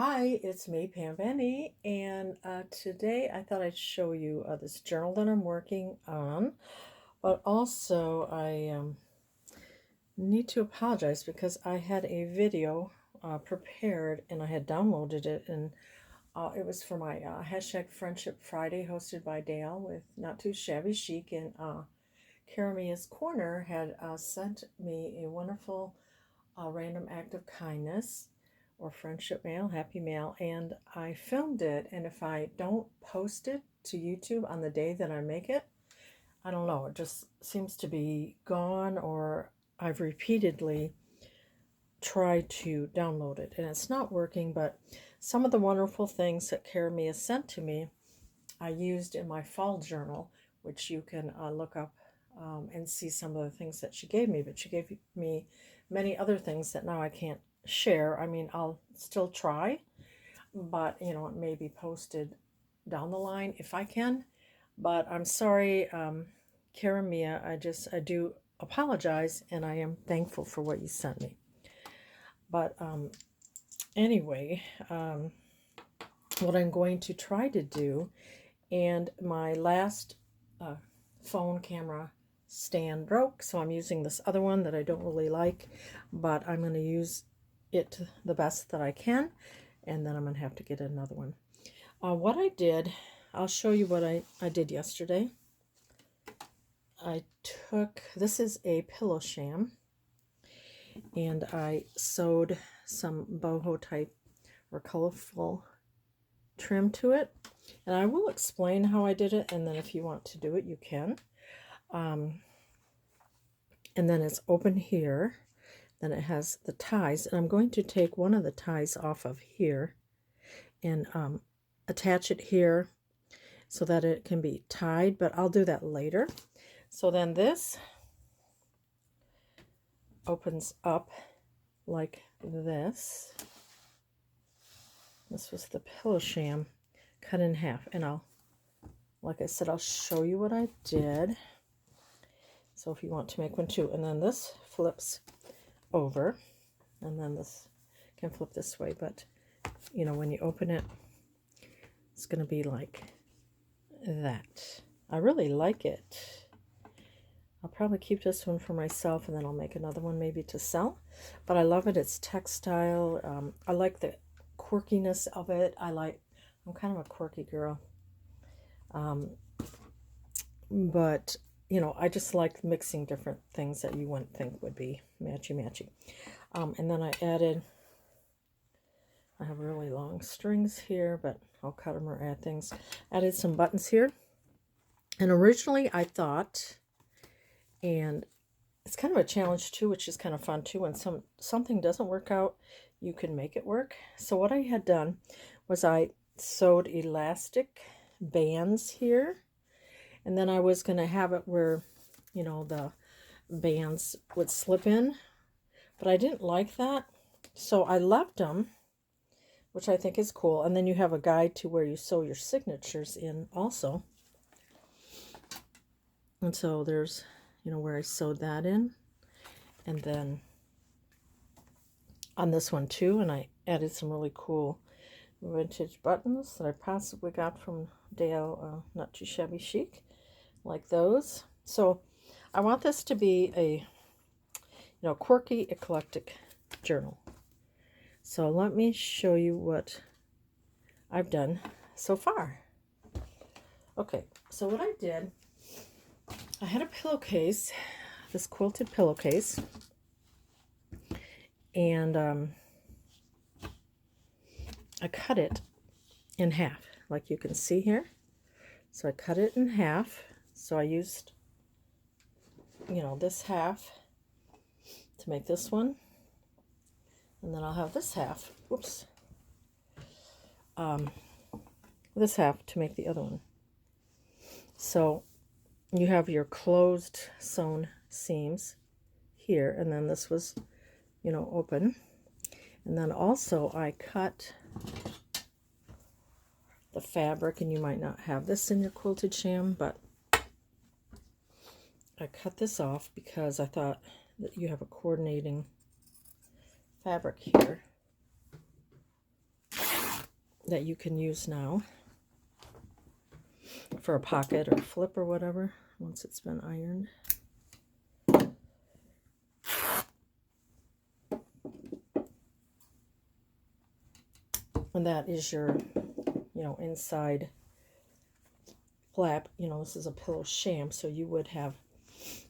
Hi, it's me, Pam Benny, and today I thought I'd show you this journal that I'm working on, but also I need to apologize because I had a video prepared and I had downloaded it, and it was for my hashtag Friendship Friday hosted by Dale with Not Too Shabby Chic, and Caramia's Corner had sent me a wonderful random act of kindness or friendship mail, happy mail, and I filmed it. And if I don't post it to YouTube on the day that I make it, I don't know, it just seems to be gone, or I've repeatedly tried to download it and it's not working. But some of the wonderful things that Caramia sent to me, I used in my fall journal, which you can look up and see some of the things that she gave me. But she gave me many other things that now I can't share. I mean, I'll still try, but it may be posted down the line if I can. But I'm sorry, Caramia, I do apologize, and I am thankful for what you sent me. But anyway, what I'm going to try to do, and my last phone camera stand broke, so I'm using this other one that I don't really like, but I'm going to use it the best that I can, and then I'm going to have to get another one. What I did, I'll show you what I did yesterday. This is a pillow sham, and I sewed some boho type or colorful trim to it, and I will explain how I did it, and then if you want to do it, you can. And then it's open here, then it has the ties, and I'm going to take one of the ties off of here and attach it here so that it can be tied, but I'll do that later. So then this opens up like this. This was the pillow sham cut in half, and like I said, I'll show you what I did. So if you want to make one too, and then this flips over, and then this can flip this way, but when you open it, it's going to be like that. I really like it. I'll probably keep this one for myself, and then I'll make another one maybe to sell, but I love it. It's textile. I like the quirkiness of it. I'm kind of a quirky girl, but I just like mixing different things that you wouldn't think would be matchy-matchy. And then I have really long strings here, but I'll cut them or add things. Added some buttons here. And originally I thought, and it's kind of a challenge too, which is kind of fun too, when something doesn't work out, you can make it work. So what I had done was I sewed elastic bands here, and then I was going to have it where, the bands would slip in, but I didn't like that. So I left them, which I think is cool. And then you have a guide to where you sew your signatures in also. And so there's, where I sewed that in. And then on this one too, and I added some really cool vintage buttons that I possibly got from Dale, Not Too Shabby Chic, like those. So I want this to be a quirky, eclectic journal. So let me show you what I've done so far. Okay, so what I did, I had a pillowcase, this quilted pillowcase, and I cut it in half, like you can see here. So I cut it in half. So I used, this half to make this one, and then I'll have this half, this half to make the other one. So you have your closed sewn seams here, and then this was, open. And then also I cut the fabric, and you might not have this in your quilted sham, but I cut this off because I thought that you have a coordinating fabric here. that you can use now for a pocket or flip or whatever once it's been ironed. And that is your, inside flap. This is a pillow sham, so you would have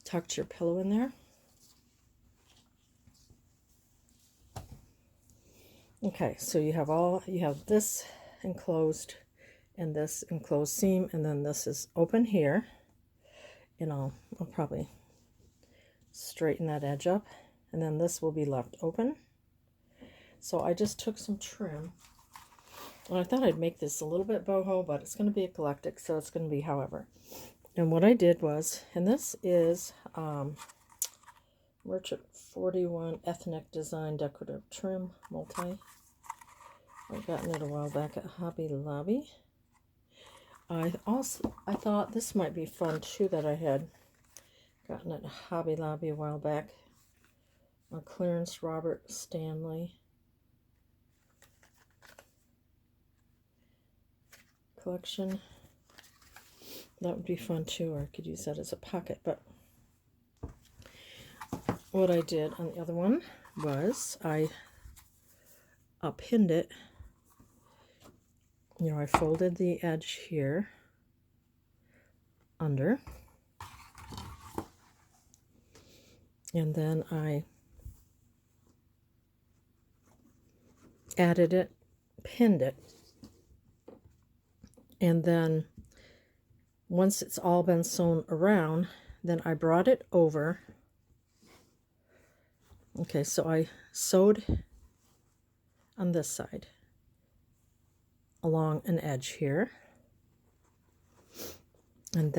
tucked your pillow in there. Okay, so you have this enclosed and this enclosed seam, and then this is open here, and I'll probably straighten that edge up, and then this will be left open. So I just took some trim, and I thought I'd make this a little bit boho, but it's going to be eclectic, so it's going to be however. And what I did was, and this is Merchant 41 Ethnic Design Decorative Trim Multi. I gotten it a while back at Hobby Lobby. I thought this might be fun too, that I had gotten it at Hobby Lobby a while back. A clearance Robert Stanley collection. That would be fun too, or I could use that as a pocket. But what I did on the other one was I pinned it. I folded the edge here under, and then I added it, pinned it, and then once it's all been sewn around, then I brought it over. Okay, so I sewed on this side along an edge here, and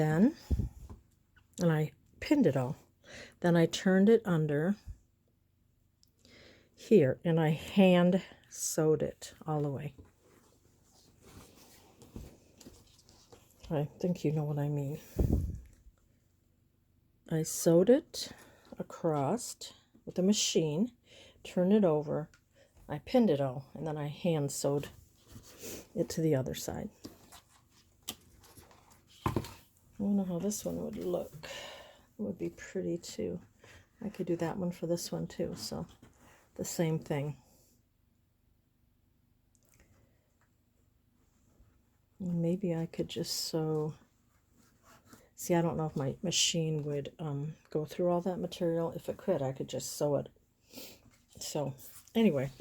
I pinned it all. Then I turned it under here, and I hand sewed it all the way. I think you know what I mean. I sewed it across with a machine, turned it over, I pinned it all, and then I hand sewed it to the other side. I don't know how this one would look. It would be pretty too. I could do that one for this one too, so the same thing. Maybe I could just sew. See, I don't know if my machine would go through all that material. If it could, I could just sew it. So, anyway.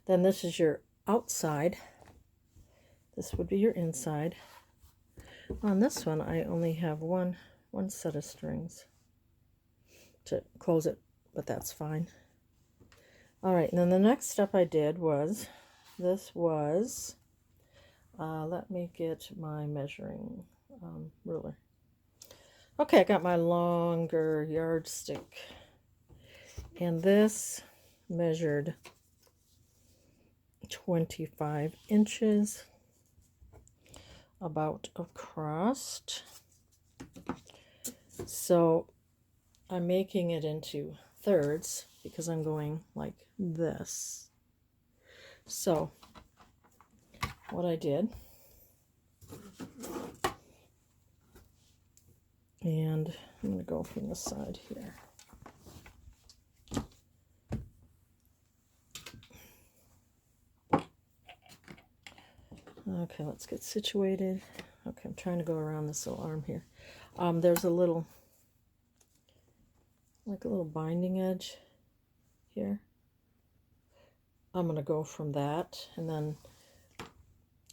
Then this is your outside. This would be your inside. On this one, I only have one set of strings to close it, but that's fine. All right, and then the next step I did was, let me get my measuring ruler. Okay, I got my longer yardstick, and this measured 25 inches about across. So I'm making it into thirds because I'm going like this. So what I did, and I'm going to go from the side here. Okay, let's get situated. Okay, I'm trying to go around this little arm here. There's a little, like a little binding edge here. I'm going to go from that, and then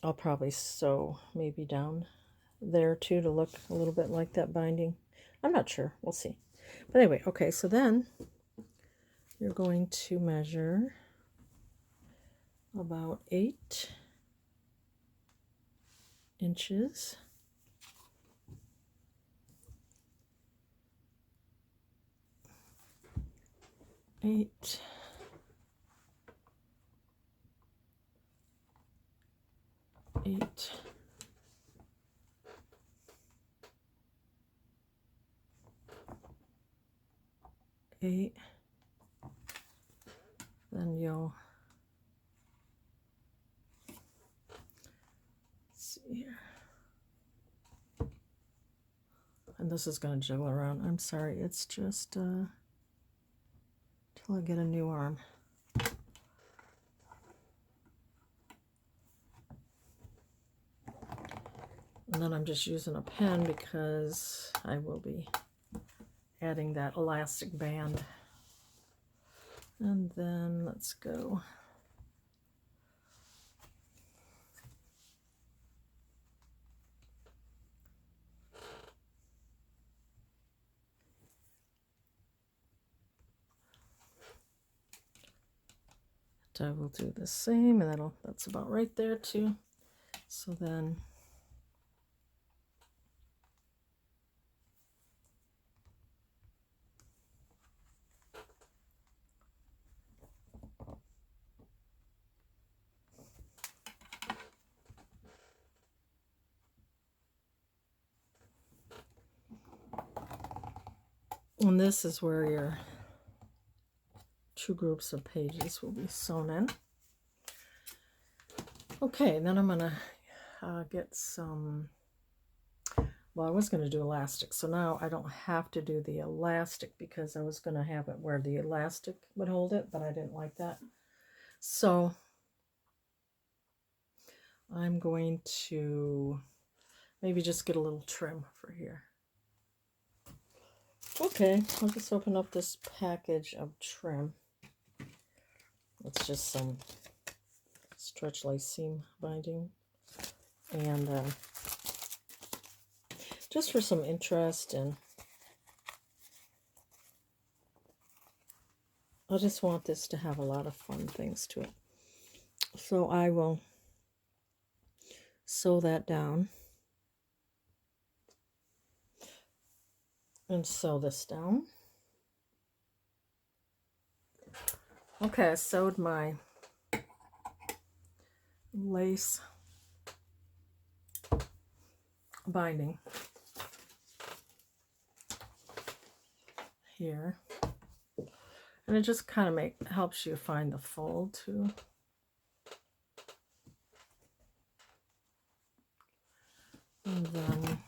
I'll probably sew maybe down there too to look a little bit like that binding. I'm not sure. We'll see. But anyway, okay, so then you're going to measure about 8 inches. Eight. Then you'll see here. And this is going to jiggle around. I'm sorry, it's just till I get a new arm. And then I'm just using a pen because I will be adding that elastic band. And then let's go. I will do the same, and that's about right there too. So then and this is where your two groups of pages will be sewn in. Okay, then I'm gonna get some, well, I was going to do elastic, so now I don't have to do the elastic because I was going to have it where the elastic would hold it, but I didn't like that. So I'm going to maybe just get a little trim for here. Okay, I'll just open up this package of trim. It's just some stretch lace seam binding, and just for some interest, and I just want this to have a lot of fun things to it. So I will sew that down and sew this down. Okay, I sewed my lace binding here, and it just kind of helps you find the fold too. And then,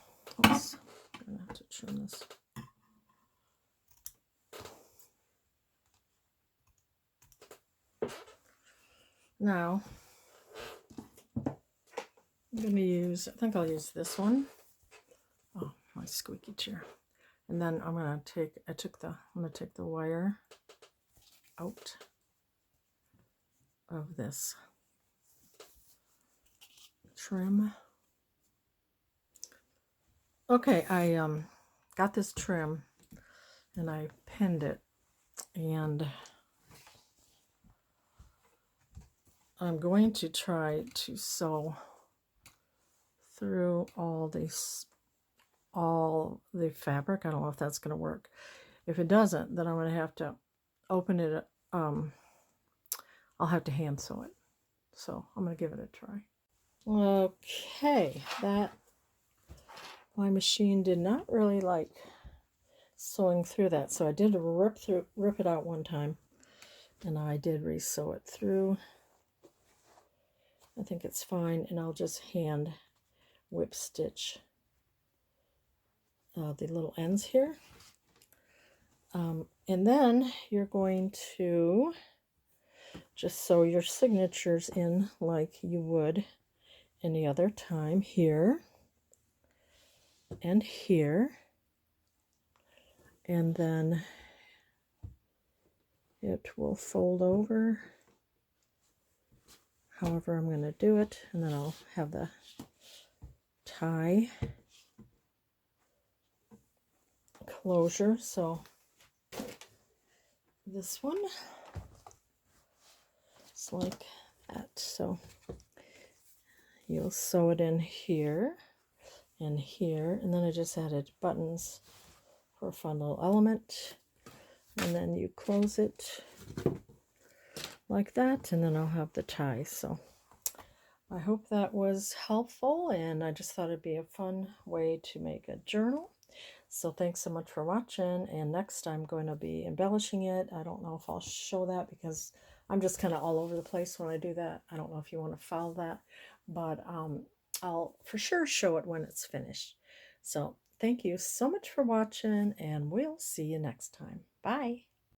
oops, I'm gonna have to trim this. Now, I'm gonna use, I think I'll use this one. Oh, my squeaky chair. And then I'm gonna take, I'm gonna take the wire out of this trim. Okay, I got this trim and I pinned it, and I'm going to try to sew through all the fabric. I don't know if that's going to work. If it doesn't, then I'm going to have to open it. I'll have to hand sew it. So I'm going to give it a try. Okay, my machine did not really like sewing through that, so I did rip it out one time, and I did re-sew it through. I think it's fine, and I'll just hand whip stitch the little ends here. And then you're going to just sew your signatures in like you would any other time, here and here, and then it will fold over however I'm going to do it, and then I'll have the tie closure. So this one is like that. So you'll sew it in here and here, and then I just added buttons for a fun little element, and then you close it like that, and then I'll have the tie. So I hope that was helpful, and I just thought it'd be a fun way to make a journal. So thanks so much for watching, and next I'm going to be embellishing it. I don't know if I'll show that because I'm just kind of all over the place when I do that. I don't know if you want to follow that, but I'll for sure show it when it's finished. So thank you so much for watching, and we'll see you next time. Bye.